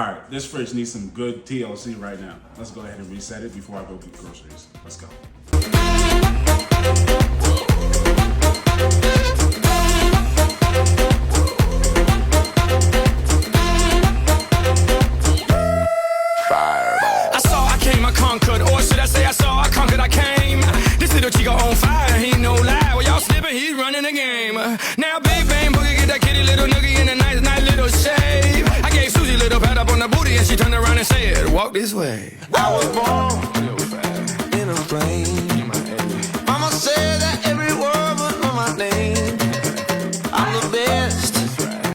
right, this fridge needs some good TLC right now. Let's go ahead and reset it before I go get groceries. Let's go. I saw, I came, I conquered, or should I say I saw, I conquered, I came. This little chico on fire, he no lie. Well, y'all slipping, he's running the game. Now Big Bang Boogie get that kitty little noogie in a nice little shave. I gave Susie a little pat up on the booty and she turned around and said, walk this way. I was born in a plane.